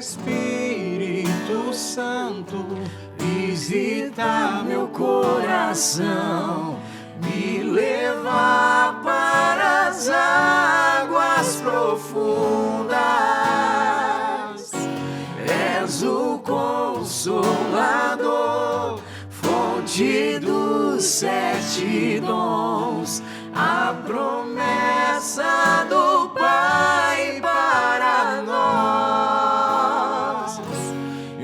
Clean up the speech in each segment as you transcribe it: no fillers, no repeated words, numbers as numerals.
Espírito Santo, visita meu coração, me leva para as águas profundas. És o Consolador, fonte dos 7 dons, a promessa do Pai para nós,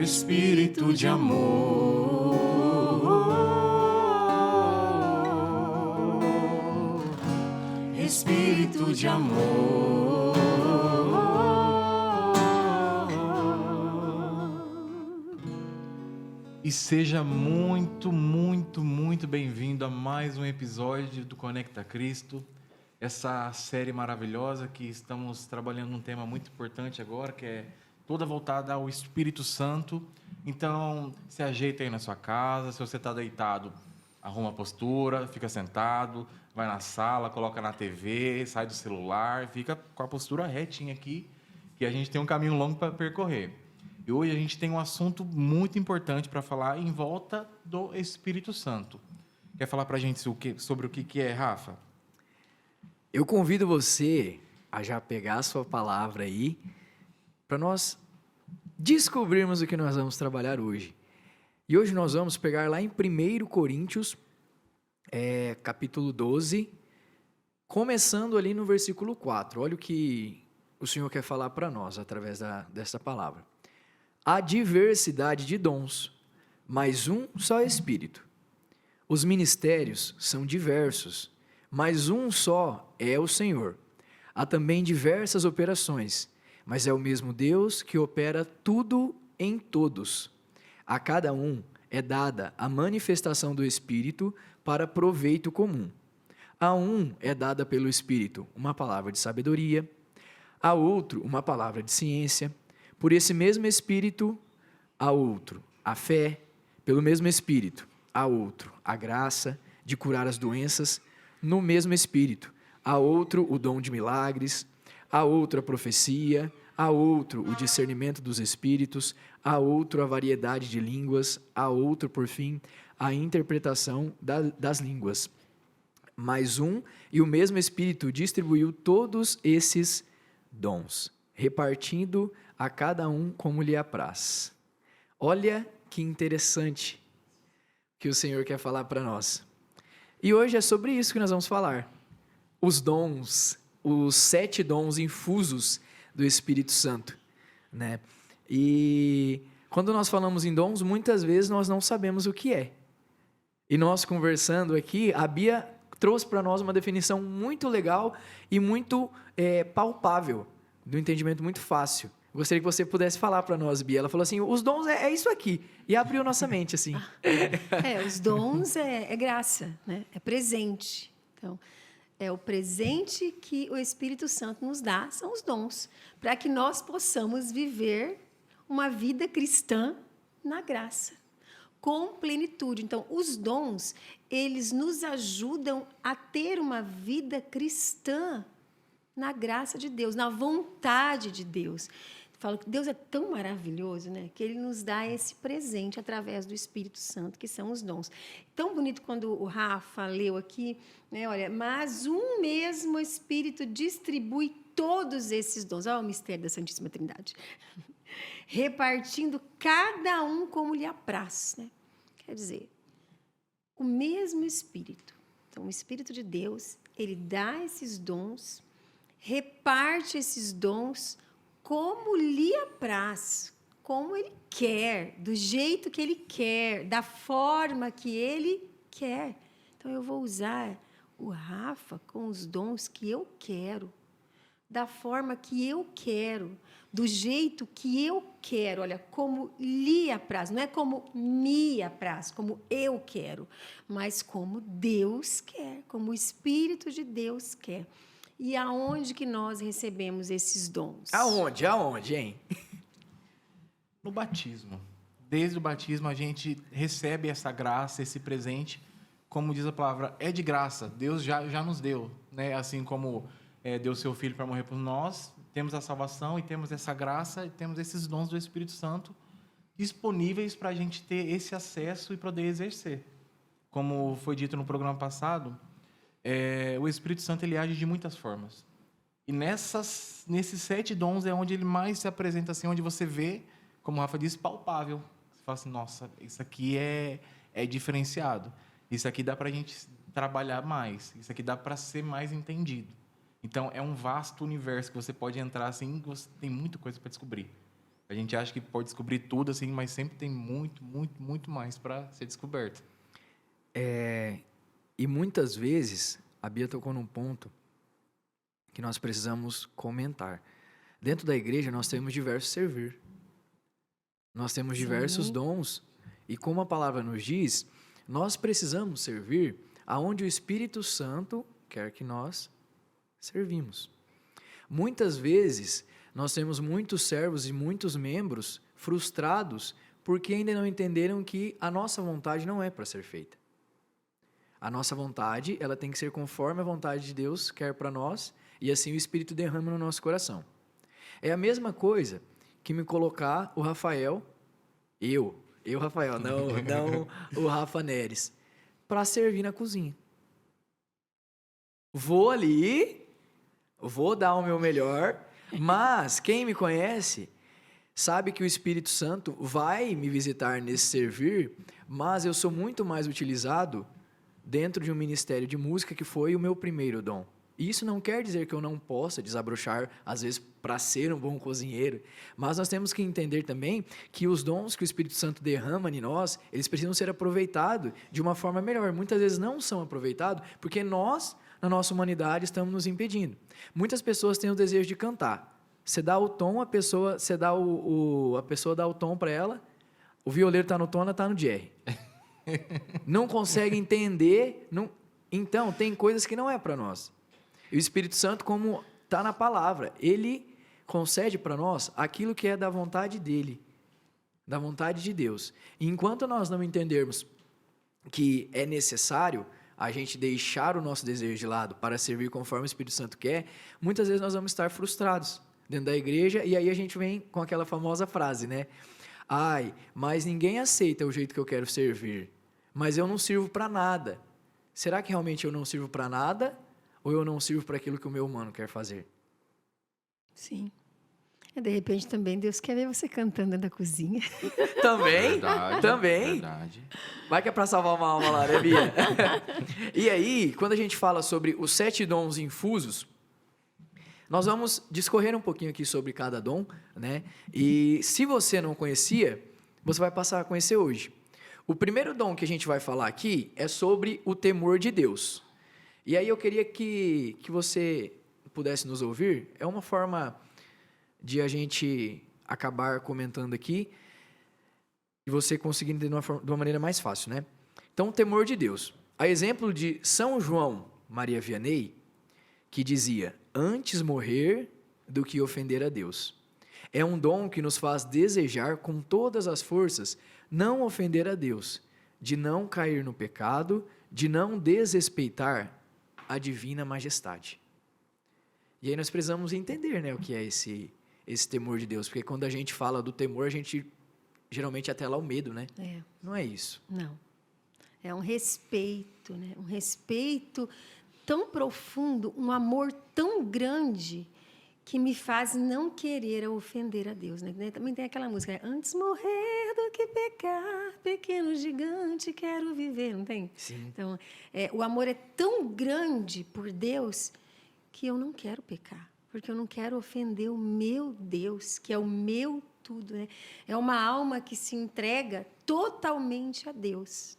Espírito de amor, Espírito de amor. E seja muito, muito, muito bem-vindo a mais um episódio do Conecta Cristo, essa série maravilhosa que estamos trabalhando um tema muito importante agora, que é toda voltada ao Espírito Santo. Então, se ajeita aí na sua casa, se você está deitado, arruma a postura, fica sentado, vai na sala, coloca na TV, sai do celular, fica com a postura retinha aqui, que a gente tem um caminho longo para percorrer. E hoje a gente tem um assunto muito importante para falar em volta do Espírito Santo. Quer falar para a gente sobre o que é, Rafa? Eu convido você a já pegar a sua palavra aí, para nós descobrirmos o que nós vamos trabalhar hoje. E hoje nós vamos pegar lá em 1 Coríntios, capítulo 12, começando ali no versículo 4. Olha o que o Senhor quer falar para nós através dessa palavra. Há diversidade de dons, mas um só Espírito. Os ministérios são diversos, mas um só é o Senhor. Há também diversas operações, mas é o mesmo Deus que opera tudo em todos. A cada um é dada a manifestação do Espírito para proveito comum. A um é dada pelo Espírito uma palavra de sabedoria, a outro uma palavra de ciência, por esse mesmo Espírito, a outro a fé, pelo mesmo Espírito, a outro a graça de curar as doenças, no mesmo Espírito, a outro o dom de milagres, a outro a profecia, a outro o discernimento dos espíritos, a outro a variedade de línguas, a outro, por fim, a interpretação das línguas. Mas um e o mesmo Espírito distribuiu todos esses dons, repartindo a cada um como lhe apraz. Olha que interessante que o Senhor quer falar para nós. E hoje é sobre isso que nós vamos falar. Os dons, os 7 dons infusos do Espírito Santo, né? E quando nós falamos em dons, muitas vezes nós não sabemos o que é. E nós conversando aqui, a Bia trouxe para nós uma definição muito legal e muito palpável, do entendimento muito fácil. Gostaria que você pudesse falar para nós, Bia. Ela falou assim, os dons é isso aqui. E abriu nossa mente, assim. Os dons é graça, né? É presente. Então, é o presente que o Espírito Santo nos dá, são os dons, para que nós possamos viver uma vida cristã na graça, com plenitude. Então, os dons, eles nos ajudam a ter uma vida cristã na graça de Deus, na vontade de Deus. Falo que Deus é tão maravilhoso, né, que Ele nos dá esse presente através do Espírito Santo, que são os dons. Tão bonito quando o Rafa leu aqui, né, olha, mas um mesmo Espírito distribui todos esses dons. Olha o mistério da Santíssima Trindade. Repartindo cada um como lhe apraz, né? Quer dizer, o mesmo Espírito. Então, o Espírito de Deus, Ele dá esses dons, reparte esses dons como lhe apraz, como Ele quer, do jeito que Ele quer, da forma que Ele quer. Então, eu vou usar o Rafa com os dons que eu quero, da forma que eu quero, do jeito que eu quero. Olha, como lhe apraz, não é como me apraz, como eu quero, mas como Deus quer, como o Espírito de Deus quer. E aonde que nós recebemos esses dons? Aonde, hein? No batismo. Desde o batismo a gente recebe essa graça, esse presente, como diz a palavra, é de graça. Deus já nos deu, né? Assim como deu seu Filho para morrer por nós, temos a salvação e temos essa graça e temos esses dons do Espírito Santo disponíveis para a gente ter esse acesso e poder exercer. Como foi dito no programa passado, o Espírito Santo ele age de muitas formas. E nesses 7 dons é onde ele mais se apresenta, assim, onde você vê, como o Rafa disse, palpável. Você fala assim, nossa, isso aqui é diferenciado. Isso aqui dá para a gente trabalhar mais. Isso aqui dá para ser mais entendido. Então, é um vasto universo que você pode entrar, assim, você tem muita coisa para descobrir. A gente acha que pode descobrir tudo, assim, mas sempre tem muito, muito, muito mais para ser descoberto. E muitas vezes, a Bia tocou num ponto que nós precisamos comentar. Dentro da igreja, nós temos diversos servir. Nós temos diversos dons. E como a palavra nos diz, nós precisamos servir aonde o Espírito Santo quer que nós servimos. Muitas vezes, nós temos muitos servos e muitos membros frustrados porque ainda não entenderam que a nossa vontade não é para ser feita. A nossa vontade, ela tem que ser conforme a vontade de Deus quer para nós, e assim o Espírito derrama no nosso coração. É a mesma coisa que me colocar o Rafael, eu Rafael, não o Rafa Neres, para servir na cozinha. Vou ali, vou dar o meu melhor, mas quem me conhece sabe que o Espírito Santo vai me visitar nesse servir, mas eu sou muito mais utilizado dentro de um ministério de música que foi o meu primeiro dom. E isso não quer dizer que eu não possa desabrochar, às vezes, para ser um bom cozinheiro, mas nós temos que entender também que os dons que o Espírito Santo derrama em nós, eles precisam ser aproveitados de uma forma melhor. Muitas vezes não são aproveitados porque nós, na nossa humanidade, estamos nos impedindo. Muitas pessoas têm o desejo de cantar. Você dá o tom, a pessoa dá o tom para ela, o violeiro está no tom, ela está no jerry. Não consegue entender. Então, tem coisas que não é para nós. E o Espírito Santo, como está na palavra, ele concede para nós aquilo que é da vontade dele, da vontade de Deus. E enquanto nós não entendermos que é necessário a gente deixar o nosso desejo de lado para servir conforme o Espírito Santo quer, muitas vezes nós vamos estar frustrados dentro da igreja, e aí a gente vem com aquela famosa frase, né? Ai, mas ninguém aceita o jeito que eu quero servir, mas eu não sirvo para nada. Será que realmente eu não sirvo para nada? Ou eu não sirvo para aquilo que o meu humano quer fazer? Sim. E de repente também Deus quer ver você cantando na cozinha. Também? Também. Verdade. Vai que é para salvar uma alma lá, né, Bia? E aí, quando a gente fala sobre os 7 dons infusos, nós vamos discorrer um pouquinho aqui sobre cada dom, né? E se você não conhecia, você vai passar a conhecer hoje. O primeiro dom que a gente vai falar aqui é sobre o temor de Deus. E aí eu queria que você pudesse nos ouvir. É uma forma de a gente acabar comentando aqui e você conseguir entender de uma maneira mais fácil, né? Então, o temor de Deus. A exemplo de São João Maria Vianney, que dizia, antes morrer do que ofender a Deus. É um dom que nos faz desejar com todas as forças não ofender a Deus, de não cair no pecado, de não desrespeitar a divina majestade. E aí nós precisamos entender, né, o que é esse temor de Deus, porque quando a gente fala do temor, a gente geralmente até lá o medo, né? Não é isso. Não. É um respeito, né? Um respeito tão profundo, um amor tão grande que me faz não querer ofender a Deus, né? Também tem aquela música, né? Antes morrer do que pecar, pequeno gigante, quero viver, não tem? Sim. Então, o amor é tão grande por Deus que eu não quero pecar, porque eu não quero ofender o meu Deus, que é o meu tudo, né? É uma alma que se entrega totalmente a Deus.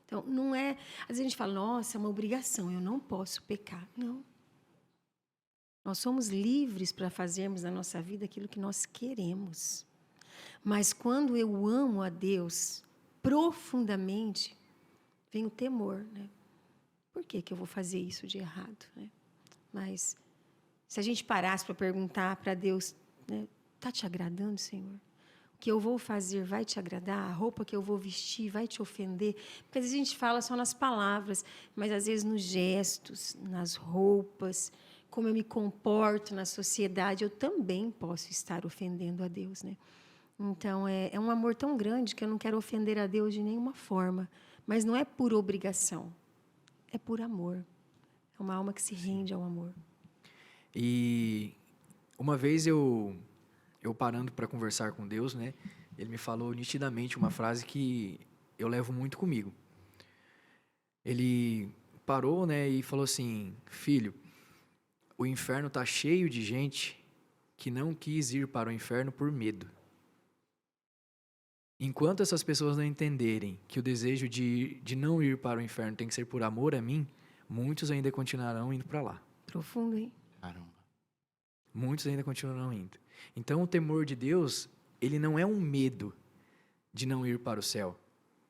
Então, não é... Às vezes a gente fala, nossa, é uma obrigação, eu não posso pecar. Não. Nós somos livres para fazermos na nossa vida aquilo que nós queremos. Mas quando eu amo a Deus profundamente, vem o temor, né? Por que eu vou fazer isso de errado, né? Mas se a gente parasse para perguntar para Deus, né, está te agradando, Senhor? O que eu vou fazer vai te agradar? A roupa que eu vou vestir vai te ofender? Porque às vezes a gente fala só nas palavras, mas às vezes nos gestos, nas roupas, como eu me comporto na sociedade, eu também posso estar ofendendo a Deus, né? Então, é um amor tão grande que eu não quero ofender a Deus de nenhuma forma. Mas não é por obrigação, é por amor. É uma alma que se rende ao amor. E uma vez eu parando para conversar com Deus, né? Ele me falou nitidamente uma frase que eu levo muito comigo. Ele parou, né, e falou assim: filho, o inferno está cheio de gente que não quis ir para o inferno por medo. Enquanto essas pessoas não entenderem que o desejo de não ir para o inferno tem que ser por amor a mim, muitos ainda continuarão indo para lá. Profundo, hein? Caramba. Muitos ainda continuarão indo. Então, o temor de Deus, ele não é um medo de não ir para o céu,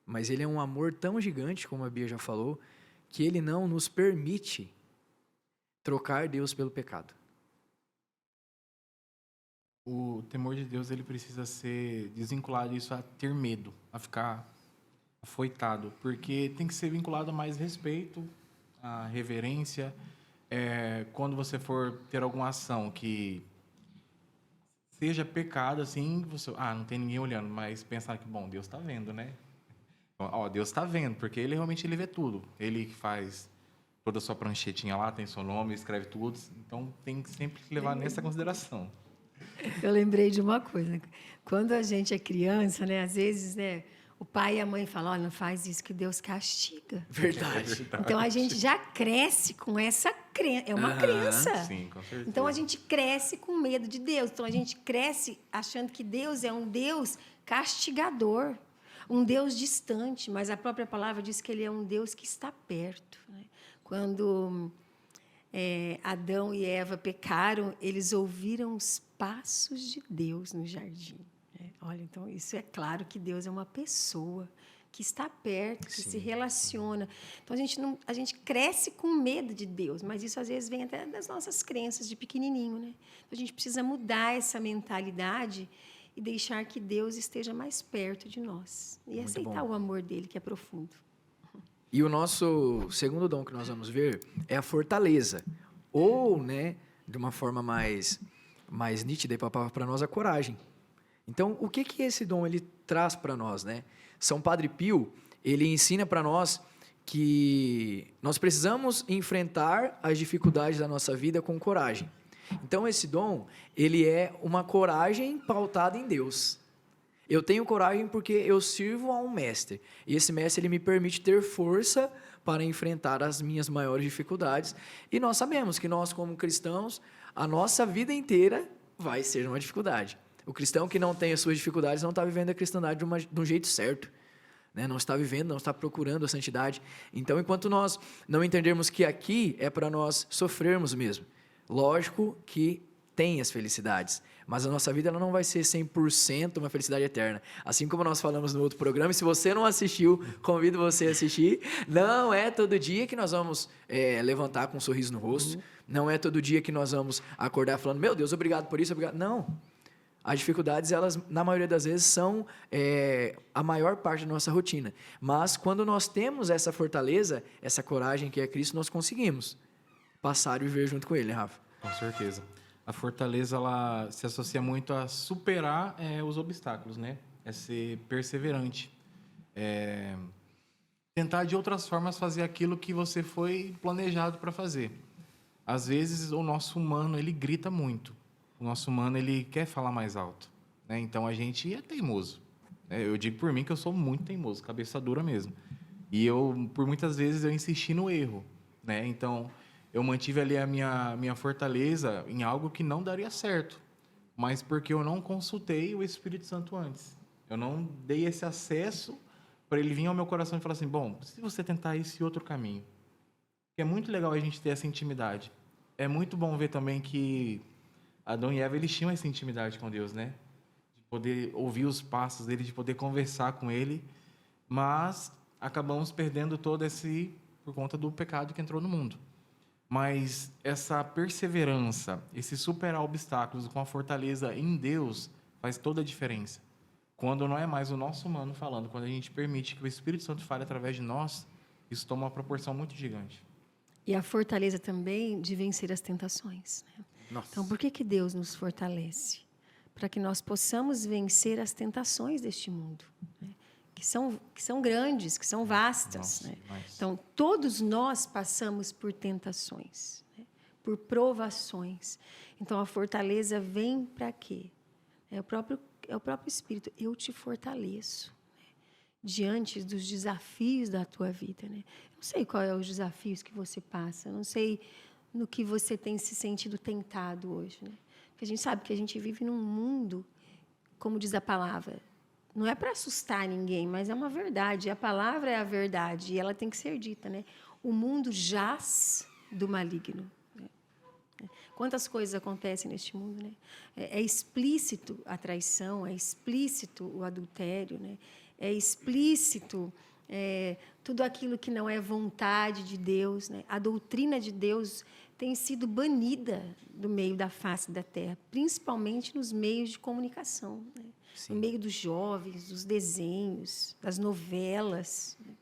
mas ele é um amor tão gigante, como a Bia já falou, que ele não nos permite trocar Deus pelo pecado. O temor de Deus, ele precisa ser desvinculado disso a ter medo, a ficar afoitado, porque tem que ser vinculado a mais respeito, a reverência. Quando você for ter alguma ação que seja pecado, assim, você, não tem ninguém olhando, mas pensar que, bom, Deus está vendo, né? Deus está vendo, porque ele realmente vê tudo. Ele que faz toda a sua pranchetinha lá, tem seu nome, escreve tudo, então tem que sempre levar nessa consideração. Eu lembrei de uma coisa. Quando a gente é criança, né, às vezes, né, o pai e a mãe falam: olha, não faz isso que Deus castiga. Verdade. Então a gente já cresce com essa crença. É uma crença. Sim, com certeza. Então a gente cresce com medo de Deus. Então a gente cresce achando que Deus é um Deus castigador, um Deus distante. Mas a própria palavra diz que Ele é um Deus que está perto, né? Quando Adão e Eva pecaram, eles ouviram os passos de Deus no jardim. Olha, então isso é claro que Deus é uma pessoa que está perto, que se relaciona. Então a gente cresce com medo de Deus, mas isso às vezes vem até das nossas crenças de pequenininho, né? Então a gente precisa mudar essa mentalidade e deixar que Deus esteja mais perto de nós e Muito aceitar bom. o amor dele, que é profundo. E o nosso segundo dom que nós vamos ver é a fortaleza. Ou, né, de uma forma mais nítida e palpável para nós, a coragem. Então, o que esse dom ele traz para nós, né? São Padre Pio, ele ensina para nós que nós precisamos enfrentar as dificuldades da nossa vida com coragem. Então, esse dom, ele é uma coragem pautada em Deus. Eu tenho coragem porque eu sirvo a um mestre. E esse mestre ele me permite ter força para enfrentar as minhas maiores dificuldades. E nós sabemos que nós, como cristãos, a nossa vida inteira vai ser uma dificuldade. O cristão que não tem as suas dificuldades não está vivendo a cristandade de um jeito certo, né? Não está vivendo, não está procurando a santidade. Então, enquanto nós não entendermos que aqui é para nós sofrermos mesmo, lógico que tem as felicidades, mas a nossa vida ela não vai ser 100% uma felicidade eterna. Assim como nós falamos no outro programa, e se você não assistiu, convido você a assistir. Não é todo dia que nós vamos levantar com um sorriso no rosto, não é todo dia que nós vamos acordar falando: meu Deus, obrigado por isso, obrigado. Não. As dificuldades, elas, na maioria das vezes, são a maior parte da nossa rotina. Mas, quando nós temos essa fortaleza, essa coragem que é Cristo, nós conseguimos passar e viver junto com Ele, né, Rafa? Com certeza. A fortaleza, ela se associa muito a superar os obstáculos, né? É ser perseverante. Tentar, de outras formas, fazer aquilo que você foi planejado para fazer. Às vezes, o nosso humano, ele grita muito. O nosso humano, ele quer falar mais alto, né? Então, a gente é teimoso, né? Eu digo por mim que eu sou muito teimoso, cabeça dura mesmo. E por muitas vezes, eu insisti no erro, né? Então, eu mantive ali a minha fortaleza em algo que não daria certo, mas porque eu não consultei o Espírito Santo antes. Eu não dei esse acesso para ele vir ao meu coração e falar assim: bom, se você tentar esse outro caminho. Porque é muito legal a gente ter essa intimidade. É muito bom ver também que Adão e Eva, eles tinham essa intimidade com Deus, né? De poder ouvir os passos dele, de poder conversar com ele, mas acabamos perdendo todo por conta do pecado que entrou no mundo. Mas essa perseverança, esse superar obstáculos com a fortaleza em Deus faz toda a diferença. Quando não é mais o nosso humano falando, quando a gente permite que o Espírito Santo fale através de nós, isso toma uma proporção muito gigante. E a fortaleza também de vencer as tentações. Né? Nossa. Então, por que Deus nos fortalece? Para que nós possamos vencer as tentações deste mundo, né? que são grandes, que são vastas. Nossa, Né? mas- Então, todos nós passamos por tentações, né? Por provações. Então, a fortaleza vem para quê? É o próprio Espírito. Eu te fortaleço, né? Diante dos desafios da tua vida. Né? Eu não sei qual é os desafios que você passa, eu não sei no que você tem se sentido tentado hoje. Né? Porque a gente sabe que a gente vive num mundo, como diz a palavra, não é para assustar ninguém, mas é uma verdade. A palavra é a verdade e ela tem que ser dita. Né? O mundo jaz do maligno. Né? Quantas coisas acontecem neste mundo, né? É explícito a traição, é explícito o adultério, né? É explícito tudo aquilo que não é vontade de Deus, né? A doutrina de Deus tem sido banida do meio da face da terra, principalmente nos meios de comunicação, né? No meio dos jovens, dos desenhos, das novelas, né?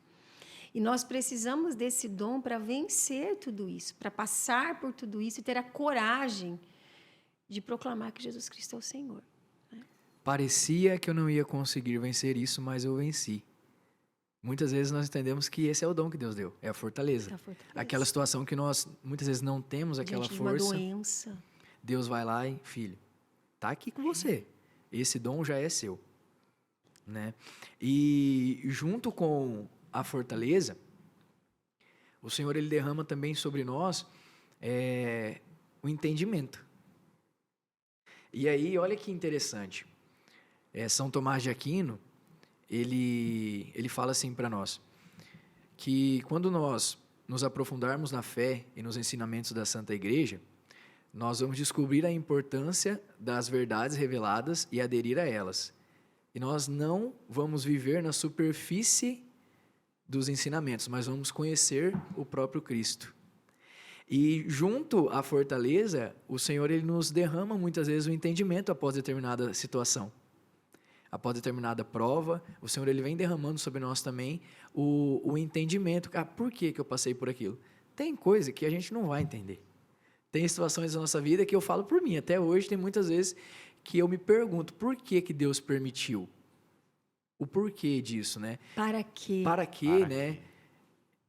E nós precisamos desse dom para vencer tudo isso, para passar por tudo isso e ter a coragem de proclamar que Jesus Cristo é o Senhor. Né? Parecia que eu não ia conseguir vencer isso, mas eu venci. Muitas vezes nós entendemos que esse é o dom que Deus deu, é a fortaleza. A fortaleza. Aquela situação que nós muitas vezes não temos aquela Diante de uma força. doença. Deus vai lá e, filho, tá aqui com você. Esse dom já é seu, né? E junto com a fortaleza, o Senhor ele derrama também sobre nós o entendimento. E aí, olha que interessante. São Tomás de Aquino, ele fala assim para nós, que quando nós nos aprofundarmos na fé e nos ensinamentos da Santa Igreja, nós vamos descobrir a importância das verdades reveladas e aderir a elas. E nós não vamos viver na superfície dos ensinamentos, mas vamos conhecer o próprio Cristo. E junto à fortaleza, o Senhor ele nos derrama muitas vezes o entendimento após determinada situação. Após determinada prova, o Senhor ele vem derramando sobre nós também o entendimento. Por que eu passei por aquilo? Tem coisa que a gente não vai entender. Tem situações da nossa vida que eu falo por mim. Até hoje tem muitas vezes que eu me pergunto por que Deus permitiu? O porquê disso, né? Para quê? Para quê, né?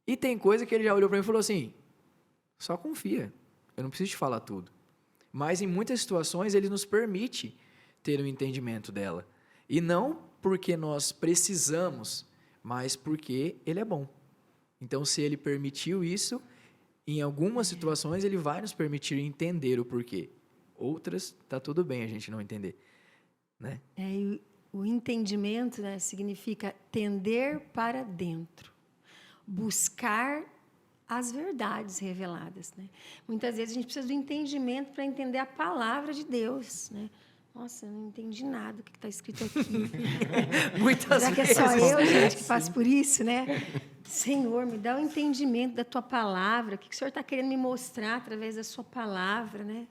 E tem coisa que ele já olhou para mim e falou assim, só confia, eu não preciso te falar tudo. Mas em muitas situações ele nos permite ter um entendimento dela. E não porque nós precisamos, mas porque ele é bom. Então, se ele permitiu isso, em algumas situações ele vai nos permitir entender o porquê. Outras, tá tudo bem a gente não entender, né? E o entendimento, né, significa tender para dentro, buscar as verdades reveladas, né? Muitas vezes a gente precisa do entendimento para entender a palavra de Deus, né? Nossa, eu não entendi nada do que está escrito aqui. Muitas Será que é vezes. só eu, gente, que passo por isso, né? Senhor, me dá o entendimento da tua palavra. O que o Senhor está querendo me mostrar através da sua palavra, né?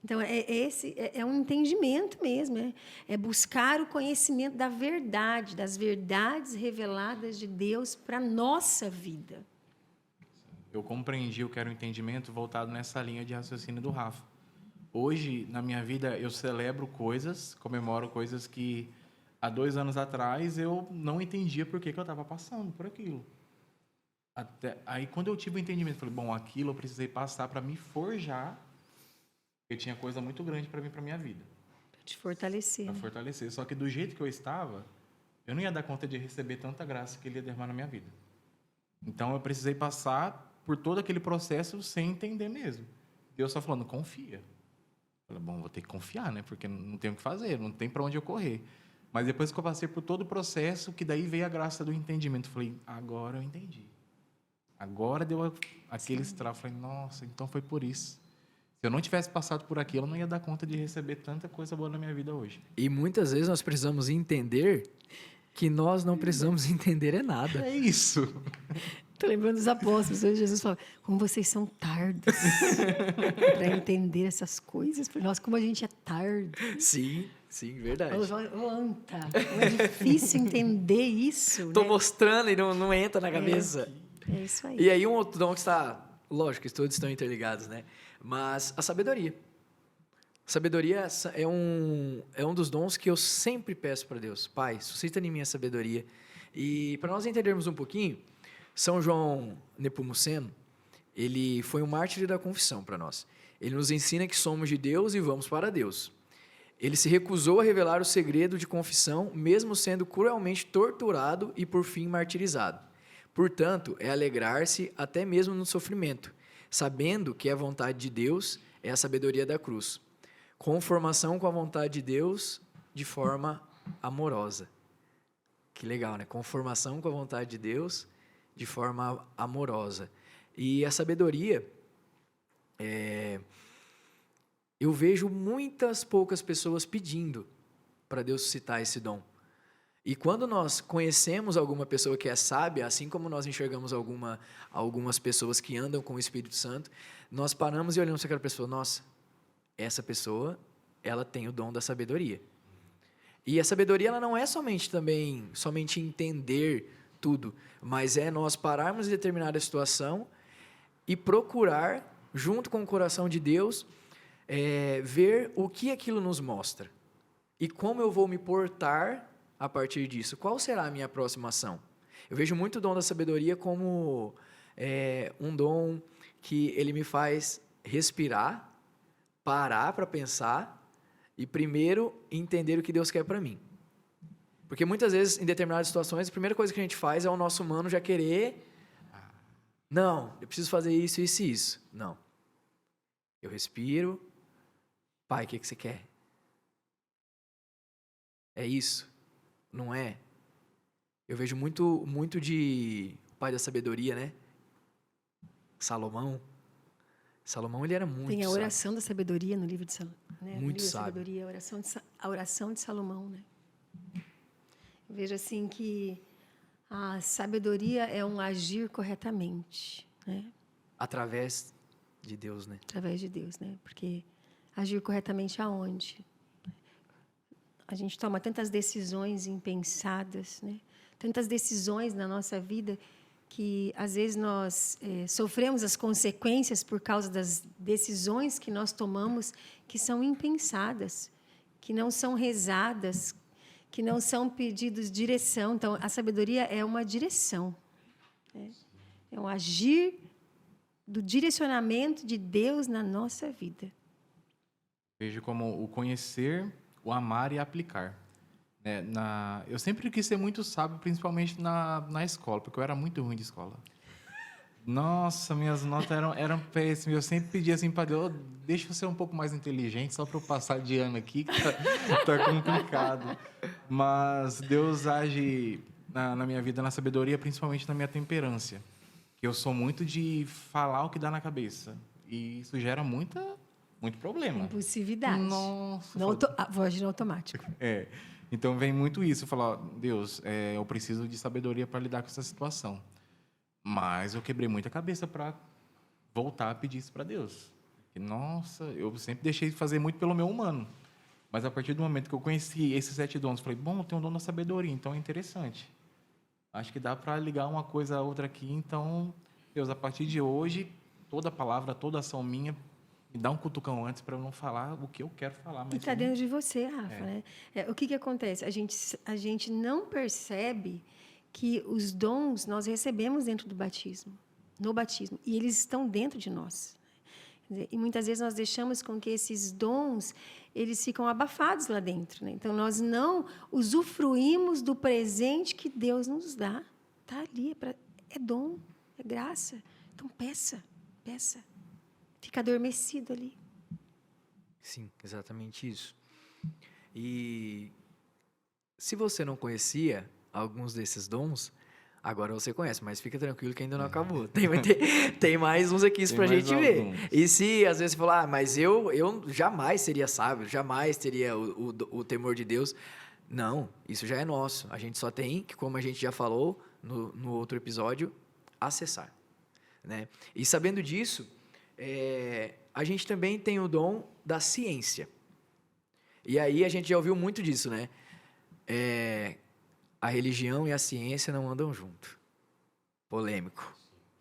Então, é um entendimento mesmo, é buscar o conhecimento da verdade, das verdades reveladas de Deus para a nossa vida. Eu compreendi o que era o entendimento voltado nessa linha de raciocínio do Rafa. Hoje, na minha vida, eu celebro coisas, comemoro coisas que há 2 anos atrás eu não entendia por que eu estava passando por aquilo. Aí, quando eu tive o entendimento, falei, bom, aquilo eu precisei passar para me forjar, porque tinha coisa muito grande para mim, para minha vida. Para te fortalecer. Para fortalecer. Só que do jeito que eu estava, eu não ia dar conta de receber tanta graça que ele ia derramar na minha vida. Então, eu precisei passar por todo aquele processo sem entender mesmo. Deus só falando, confia. Eu falei, bom, vou ter que confiar, né? Porque não tem o que fazer, não tem para onde eu correr. Mas depois que eu passei por todo o processo, que daí veio a graça do entendimento. Eu falei, agora eu entendi. Agora deu aquele estrago. Eu falei, nossa, então foi por isso. Se eu não tivesse passado por aquilo, eu não ia dar conta de receber tanta coisa boa na minha vida hoje. E muitas vezes nós precisamos entender que nós não precisamos entender nada. É isso. Estou lembrando dos apóstolos. Hoje Jesus fala, como vocês são tardos para entender essas coisas. Nossa, como a gente é tardo. Sim, verdade. Anta, como é difícil entender isso. Tô né? mostrando e não entra na cabeça. É isso aí. E aí um outro dom que está lógico que todos estão interligados, né? Mas a sabedoria. Sabedoria é um dos dons que eu sempre peço para Deus. Pai, suscita em mim a sabedoria. E para nós entendermos um pouquinho, São João Nepomuceno, ele foi um mártir da confissão para nós. Ele nos ensina que somos de Deus e vamos para Deus. Ele se recusou a revelar o segredo de confissão, mesmo sendo cruelmente torturado e por fim martirizado. Portanto, é alegrar-se até mesmo no sofrimento, sabendo que a vontade de Deus é a sabedoria da cruz. Conformação com a vontade de Deus de forma amorosa. Que legal, né? Conformação com a vontade de Deus de forma amorosa. E a sabedoria, eu vejo muitas poucas pessoas pedindo para Deus suscitar esse dom. E quando nós conhecemos alguma pessoa que é sábia, assim como nós enxergamos algumas pessoas que andam com o Espírito Santo, nós paramos e olhamos para aquela pessoa, nossa, essa pessoa, ela tem o dom da sabedoria. E a sabedoria, ela não é somente entender tudo, mas é nós pararmos em determinada situação e procurar, junto com o coração de Deus, ver o que aquilo nos mostra. E como eu vou me portar a partir disso. Qual será a minha próxima ação? Eu vejo muito o dom da sabedoria como um dom que ele me faz respirar, parar para pensar e primeiro entender o que Deus quer para mim. Porque muitas vezes, em determinadas situações, a primeira coisa que a gente faz é o nosso humano já querer... Não, eu preciso fazer isso, isso e isso. Não. Eu respiro. Pai, o que você quer? É isso? Não é? Eu vejo muito de... O pai da sabedoria, né? Salomão, ele era muito sábio. Tem a oração da sabedoria no livro de Salomão. Né? Muito sábio. Sabedoria, a oração de Salomão, né? Eu vejo assim que a sabedoria é um agir corretamente, né? Através de Deus, né? Através de Deus, né? Porque agir corretamente aonde? A gente toma tantas decisões impensadas, né? Tantas decisões na nossa vida que, às vezes, nós sofremos as consequências por causa das decisões que nós tomamos que são impensadas, que não são rezadas, que não são pedidos de direção. Então, a sabedoria é uma direção. Né? É um agir do direcionamento de Deus na nossa vida. Vejo como o conhecer, o amar e aplicar. Eu sempre quis ser muito sábio, principalmente na escola, porque eu era muito ruim de escola. Nossa, minhas notas eram péssimas. Eu sempre pedia assim para Deus, deixa eu ser um pouco mais inteligente, só para eu passar de ano aqui, que tá complicado. Mas Deus age na minha vida, na sabedoria, principalmente na minha temperância. Eu sou muito de falar o que dá na cabeça. E isso gera muito problema. Impulsividade. Nossa. Voz no automático. Então, vem muito isso. Falar, Deus, eu preciso de sabedoria para lidar com essa situação. Mas eu quebrei muita cabeça para voltar a pedir isso para Deus. E, nossa, eu sempre deixei de fazer muito pelo meu humano. Mas, a partir do momento que eu conheci esses 7 dons, falei, bom, eu tenho um dom da sabedoria, então é interessante. Acho que dá para ligar uma coisa a outra aqui. Então, Deus, a partir de hoje, toda palavra, toda ação minha, me dá um cutucão antes para eu não falar o que eu quero falar. Mas e está dentro de você, Rafa. Né? O que acontece? A gente não percebe que os dons nós recebemos dentro do batismo, no batismo, e eles estão dentro de nós. E muitas vezes nós deixamos com que esses dons eles ficam abafados lá dentro. Né? Então, nós não usufruímos do presente que Deus nos dá. Está ali, é dom, é graça. Então, peça. Fica adormecido ali. Sim, exatamente isso. E se você não conhecia alguns desses dons, agora você conhece, mas fica tranquilo que ainda não acabou. Tem mais uns aqui para a gente ver. E se às vezes você falar, mas eu jamais seria sábio, jamais teria o temor de Deus. Não, isso já é nosso. A gente só tem que, como a gente já falou no outro episódio, acessar. Né? E sabendo disso, a gente também tem o dom da ciência. E aí a gente já ouviu muito disso, né? A religião e a ciência não andam junto. Polêmico.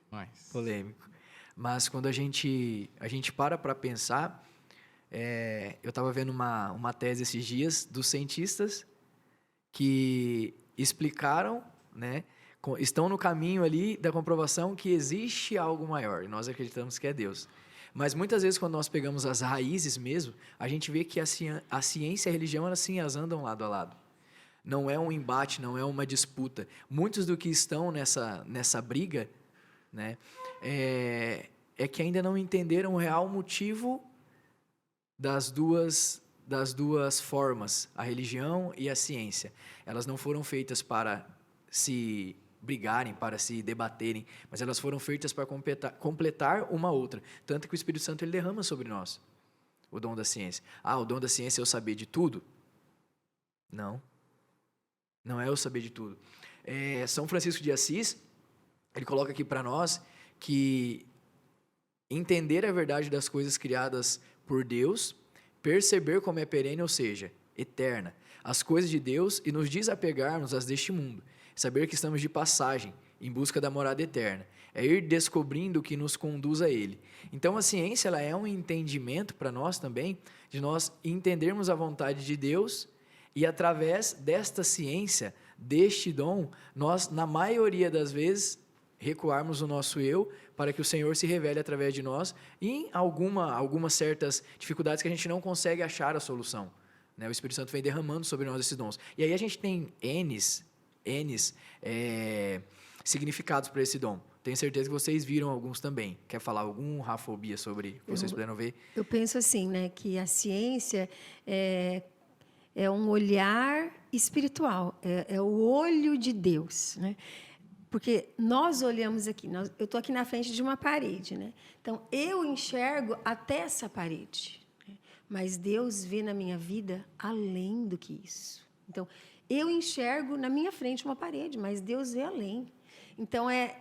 Mas... Polêmico. Mas quando a gente para pensar, eu estava vendo uma tese esses dias dos cientistas que explicaram, né, estão no caminho ali da comprovação que existe algo maior, e nós acreditamos que é Deus. Mas muitas vezes, quando nós pegamos as raízes mesmo, a gente vê que a ciência e a religião, elas sim, elas andam lado a lado. Não é um embate, não é uma disputa. Muitos do que estão nessa briga, né, é que ainda não entenderam o real motivo das duas formas, a religião e a ciência. Elas não foram feitas para se brigarem, para se debaterem, mas elas foram feitas para completar uma outra. Tanto que o Espírito Santo ele derrama sobre nós o dom da ciência. O dom da ciência é eu saber de tudo? Não. Não é eu saber de tudo. São Francisco de Assis, ele coloca aqui para nós que entender a verdade das coisas criadas por Deus, perceber como é perene, ou seja, eterna, as coisas de Deus e nos desapegarmos às deste mundo. Saber que estamos de passagem, em busca da morada eterna. É ir descobrindo o que nos conduz a Ele. Então, a ciência ela é um entendimento para nós também, de nós entendermos a vontade de Deus e, através desta ciência, deste dom, nós, na maioria das vezes, recuarmos o nosso eu para que o Senhor se revele através de nós em algumas certas dificuldades que a gente não consegue achar a solução. Né? O Espírito Santo vem derramando sobre nós esses dons. E aí a gente tem N significados para esse dom. Tenho certeza que vocês viram alguns também. Quer falar algum, Rafa ou Bia, sobre que vocês puderam ver? Eu penso assim, né, que a ciência é um olhar espiritual, é o olho de Deus, né? Porque nós olhamos aqui, eu estou aqui na frente de uma parede, né? Então, eu enxergo até essa parede, né? Mas Deus vê na minha vida além do que isso. Então, eu enxergo na minha frente uma parede, mas Deus vê além. Então, é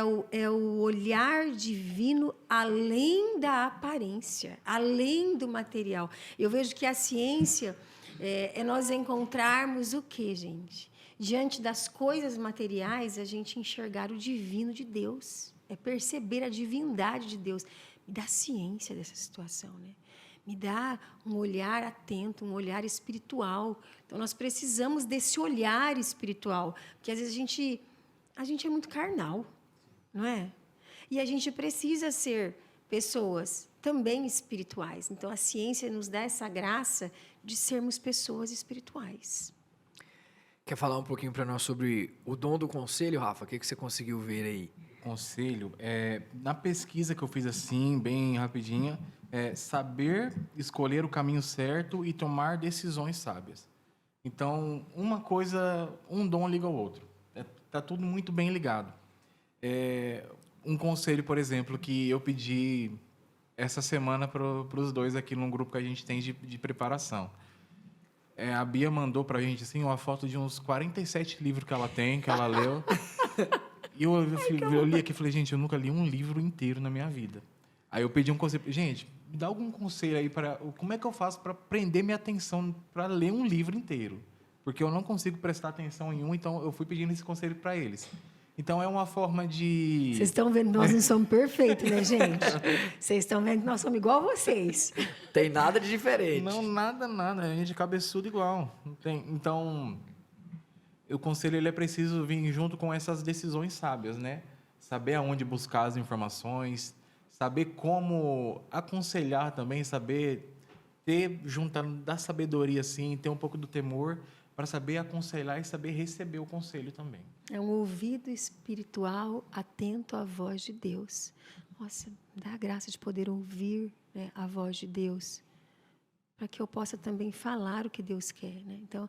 o olhar divino além da aparência, além do material. Eu vejo que a ciência é nós encontrarmos o quê, gente? Diante das coisas materiais, a gente enxergar o divino de Deus, é perceber a divindade de Deus. Me dá ciência dessa situação, né? Me dá um olhar atento, um olhar espiritual. Então, nós precisamos desse olhar espiritual, porque às vezes a gente é muito carnal, não é? E a gente precisa ser pessoas também espirituais. Então, a ciência nos dá essa graça de sermos pessoas espirituais. Quer falar um pouquinho para nós sobre o dom do conselho, Rafa? O que você conseguiu ver aí? Conselho, na pesquisa que eu fiz assim, bem rapidinha, saber escolher o caminho certo e tomar decisões sábias. Então, uma coisa, um dom liga ao outro. Tá tudo muito bem ligado. Um conselho, por exemplo, que eu pedi essa semana para os dois aqui num grupo que a gente tem de preparação. A Bia mandou para a gente assim, uma foto de uns 47 livros que ela tem, que ela leu. E eu li aqui e falei, gente, eu nunca li um livro inteiro na minha vida. Aí eu pedi um conselho, gente, me dá algum conselho aí para como é que eu faço para prender minha atenção para ler um livro inteiro? Porque eu não consigo prestar atenção em um, então eu fui pedindo esse conselho para eles. Então, é uma forma de... Vocês estão vendo que nós não somos perfeitos, né, gente? Vocês estão vendo que nós somos igual a vocês. Tem nada de diferente. Não, nada. A gente é cabeçudo igual. Não tem. Então, o conselho ele é preciso vir junto com essas decisões sábias, né? Saber aonde buscar as informações, saber como aconselhar também, saber ter, junto da sabedoria, assim, ter um pouco do temor, para saber aconselhar e saber receber o conselho também. É um ouvido espiritual atento à voz de Deus. Nossa, dá a graça de poder ouvir, né, a voz de Deus, para que eu possa também falar o que Deus quer, né? Então,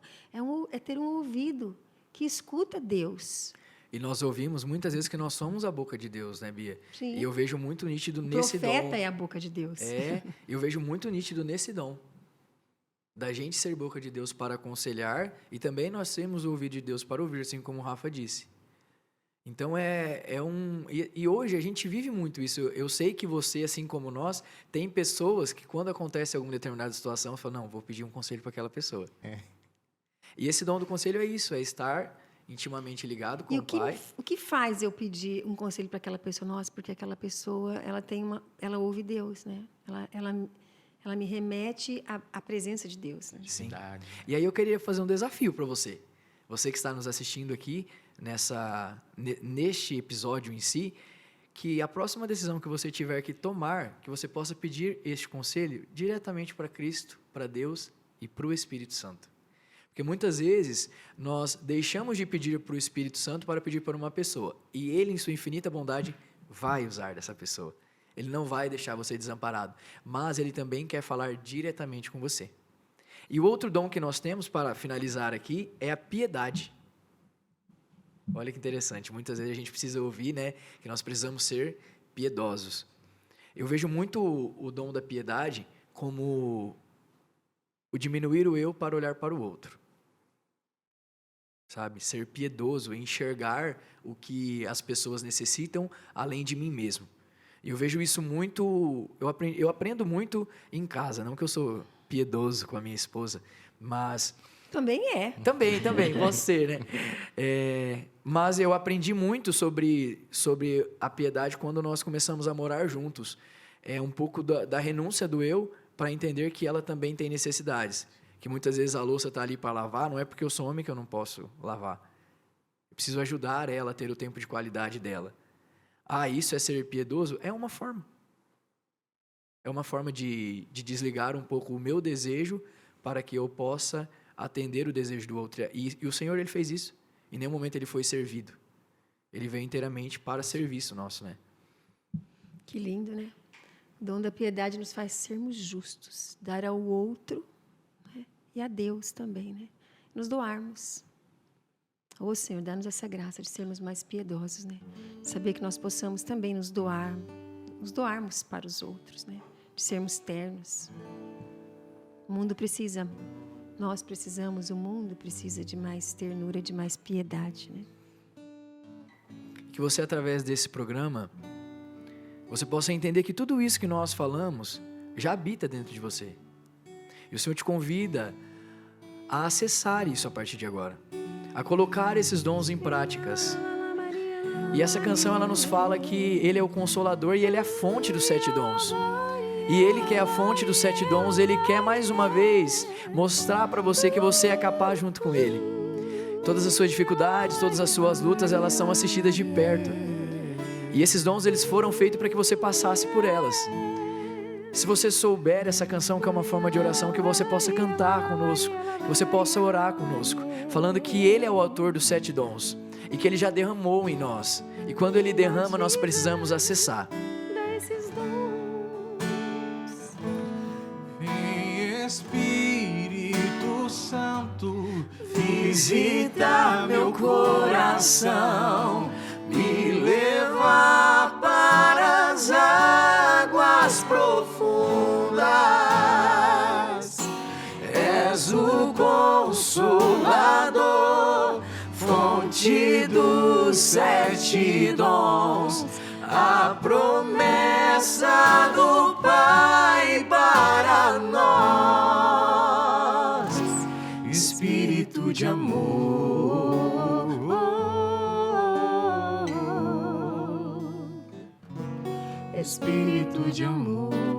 é ter um ouvido que escuta Deus. E nós ouvimos muitas vezes que nós somos a boca de Deus, né, Bia? Sim. E eu vejo muito nítido nesse dom. O profeta é a boca de Deus. Eu vejo muito nítido nesse dom. Da gente ser boca de Deus para aconselhar e também nós temos o ouvido de Deus para ouvir, assim como o Rafa disse. Então, E hoje a gente vive muito isso. Eu sei que você, assim como nós, tem pessoas que quando acontece alguma determinada situação, falam, não, vou pedir um conselho para aquela pessoa. E esse dom do conselho é isso, é estar intimamente ligado com E o Pai. o que faz eu pedir um conselho para aquela pessoa? Nossa, porque aquela pessoa, ela ouve Deus, né? Ela me remete à presença de Deus, né? Sim. Verdade. E aí eu queria fazer um desafio para você. Você que está nos assistindo aqui, neste episódio em si, que a próxima decisão que você tiver que tomar, que você possa pedir este conselho diretamente para Cristo, para Deus e para o Espírito Santo. Porque muitas vezes nós deixamos de pedir para o Espírito Santo para pedir para uma pessoa. E Ele, em sua infinita bondade, vai usar dessa pessoa. Ele não vai deixar você desamparado. Mas Ele também quer falar diretamente com você. E o outro dom que nós temos, para finalizar aqui, é a piedade. Olha que interessante. Muitas vezes a gente precisa ouvir, né, que nós precisamos ser piedosos. Eu vejo muito o dom da piedade como o diminuir o eu para olhar para o outro. Sabe? Ser piedoso, enxergar o que as pessoas necessitam além de mim mesmo. E eu vejo isso muito... Eu aprendo muito em casa. Não que eu sou piedoso com a minha esposa, mas... Também é. Também, pode ser, né? Mas eu aprendi muito sobre a piedade quando nós começamos a morar juntos. É um pouco da renúncia do eu para entender que ela também tem necessidades. Que muitas vezes a louça está ali para lavar, não é porque eu sou homem que eu não posso lavar. Eu preciso ajudar ela a ter o tempo de qualidade dela. Isso é ser piedoso? É uma forma. É uma forma de desligar um pouco o meu desejo para que eu possa atender o desejo do outro. E o Senhor, Ele fez isso. Em nenhum momento Ele foi servido. Ele veio inteiramente para serviço nosso, né? Que lindo, né? O dom da piedade nos faz sermos justos, dar ao outro, né? E a Deus também, né? Nos doarmos. Ô Senhor, dá-nos essa graça de sermos mais piedosos, né? Saber que nós possamos também nos doarmos para os outros, né? De sermos ternos. O mundo precisa, nós precisamos, o mundo precisa de mais ternura, de mais piedade, né? Que você, através desse programa, você possa entender que tudo isso que nós falamos já habita dentro de você. E o Senhor te convida a acessar isso a partir de agora, a colocar esses dons em práticas. E essa canção, ela nos fala que Ele é o Consolador e Ele é a fonte dos 7 dons. E Ele que é a fonte dos 7 dons, Ele quer mais uma vez mostrar para você que você é capaz junto com Ele. Todas as suas dificuldades, todas as suas lutas, elas são assistidas de perto. E esses dons, eles foram feitos para que você passasse por elas. Se você souber essa canção, que é uma forma de oração, que você possa cantar conosco, que você possa orar conosco, falando que Ele é o autor dos 7 dons e que Ele já derramou em nós. E quando Ele derrama, nós precisamos acessar. Vem Espírito Santo, visita meu coração, me leva para as águas profundas. És o Consolador, fonte dos 7 dons, a promessa do Pai para nós, Espírito de amor, Espírito de amor.